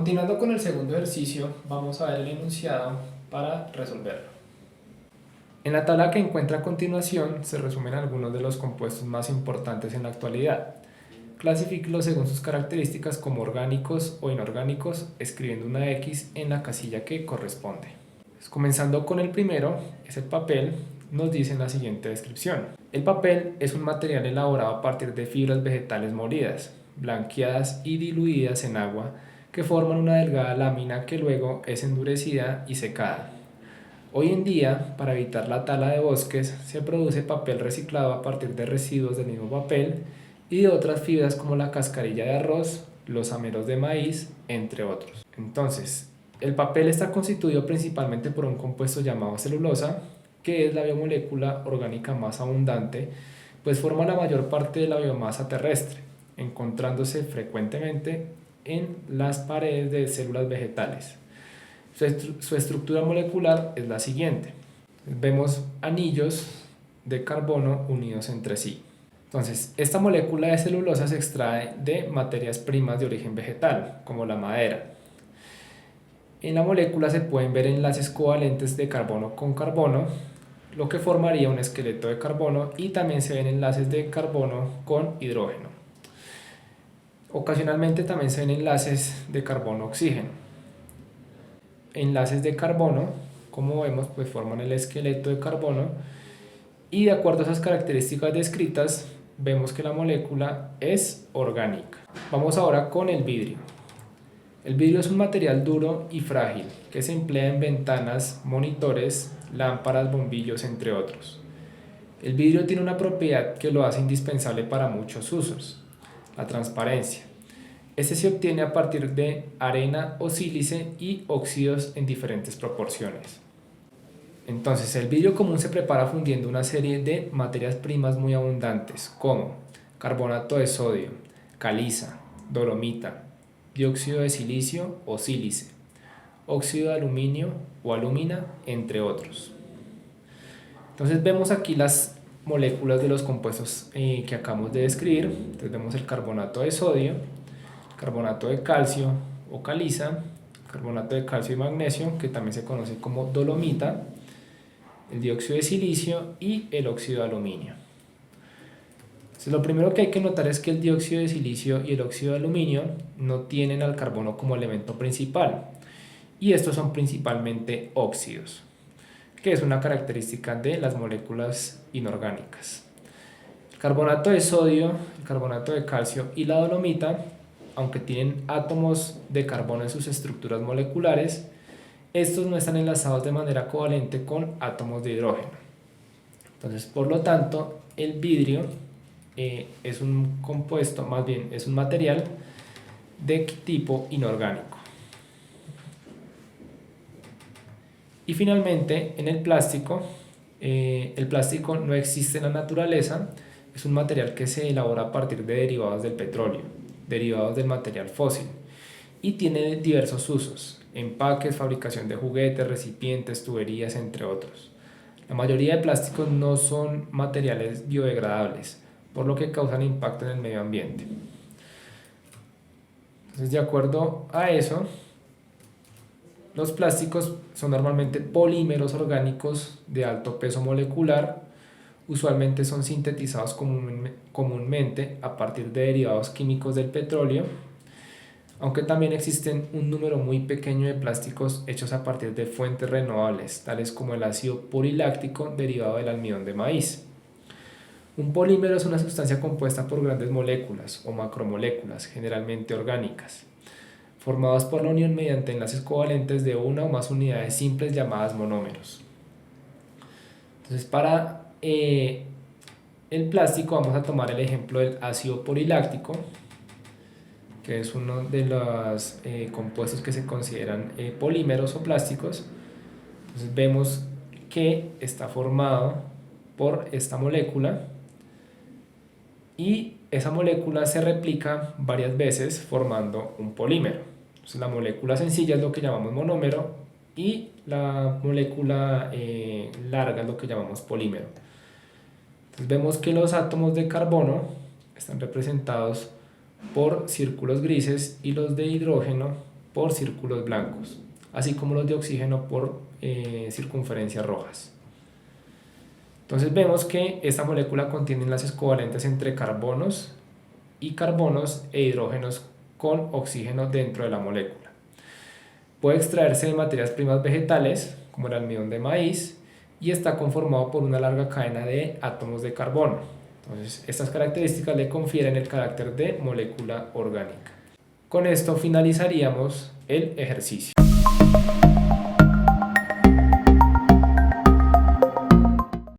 Continuando con el segundo ejercicio, vamos a ver el enunciado para resolverlo. En la tabla que encuentra a continuación se resumen algunos de los compuestos más importantes en la actualidad. Clasifíquelos según sus características como orgánicos o inorgánicos, escribiendo una X en la casilla que corresponde. Comenzando con el primero, es el papel, nos dice en la siguiente descripción. El papel es un material elaborado a partir de fibras vegetales molidas, blanqueadas y diluidas en agua, que forman una delgada lámina que luego es endurecida y secada. Hoy en día, para evitar la tala de bosques, se produce papel reciclado a partir de residuos del mismo papel y de otras fibras como la cascarilla de arroz, los ameros de maíz, entre otros. Entonces, el papel está constituido principalmente por un compuesto llamado celulosa, que es la biomolécula orgánica más abundante, pues forma la mayor parte de la biomasa terrestre, encontrándose frecuentemente en las paredes de células vegetales. Su estructura molecular es la siguiente. Vemos anillos de carbono unidos entre sí. Entonces, esta molécula de celulosa se extrae de materias primas de origen vegetal, como la madera. En la molécula se pueden ver enlaces covalentes de carbono con carbono, lo que formaría un esqueleto de carbono, y también se ven enlaces de carbono con hidrógeno. Ocasionalmente también se ven enlaces de carbono-oxígeno. Enlaces de carbono, como vemos, pues forman el esqueleto de carbono, y de acuerdo a esas características descritas, vemos que la molécula es orgánica. Vamos ahora con el vidrio. El vidrio es un material duro y frágil que se emplea en ventanas, monitores, lámparas, bombillos, entre otros. El vidrio tiene una propiedad que lo hace indispensable para muchos usos: la transparencia. Este se obtiene a partir de arena o sílice y óxidos en diferentes proporciones. Entonces, el vidrio común se prepara fundiendo una serie de materias primas muy abundantes, como carbonato de sodio, caliza, dolomita, dióxido de silicio o sílice, óxido de aluminio o alúmina, entre otros. Entonces vemos aquí las moléculas de los compuestos que acabamos de describir. Entonces vemos el carbonato de sodio, carbonato de calcio o caliza, carbonato de calcio y magnesio, que también se conoce como dolomita, el dióxido de silicio y el óxido de aluminio. Entonces, lo primero que hay que notar es que el dióxido de silicio y el óxido de aluminio no tienen al carbono como elemento principal, y estos son principalmente óxidos, que es una característica de las moléculas inorgánicas. El carbonato de sodio, el carbonato de calcio y la dolomita, aunque tienen átomos de carbono en sus estructuras moleculares, estos no están enlazados de manera covalente con átomos de hidrógeno. Entonces, por lo tanto, el vidrio es un compuesto, más bien es un material de tipo inorgánico. Y finalmente, en el plástico no existe en la naturaleza, es un material que se elabora a partir de derivados del petróleo, derivados del material fósil, y tiene diversos usos: empaques, fabricación de juguetes, recipientes, tuberías, entre otros. La mayoría de plásticos no son materiales biodegradables, por lo que causan impacto en el medio ambiente. Entonces, de acuerdo a eso, los plásticos son normalmente polímeros orgánicos de alto peso molecular. Usualmente son sintetizados comúnmente a partir de derivados químicos del petróleo, aunque también existen un número muy pequeño de plásticos hechos a partir de fuentes renovables, tales como el ácido poliláctico derivado del almidón de maíz. Un polímero es una sustancia compuesta por grandes moléculas o macromoléculas, generalmente orgánicas, formadas por la unión mediante enlaces covalentes de una o más unidades simples llamadas monómeros. Entonces, para el plástico vamos a tomar el ejemplo del ácido poliláctico, que es uno de los compuestos que se consideran polímeros o plásticos. Entonces vemos que está formado por esta molécula, y esa molécula se replica varias veces formando un polímero. Entonces, la molécula sencilla es lo que llamamos monómero, y la molécula larga es lo que llamamos polímero. Entonces vemos que los átomos de carbono están representados por círculos grises, y los de hidrógeno por círculos blancos, así como los de oxígeno por circunferencias rojas. Entonces vemos que esta molécula contiene enlaces covalentes entre carbonos y carbonos e hidrógenos con oxígeno dentro de la molécula. Puede extraerse de materias primas vegetales, como el almidón de maíz, y está conformado por una larga cadena de átomos de carbono. Entonces, estas características le confieren el carácter de molécula orgánica. Con esto finalizaríamos el ejercicio.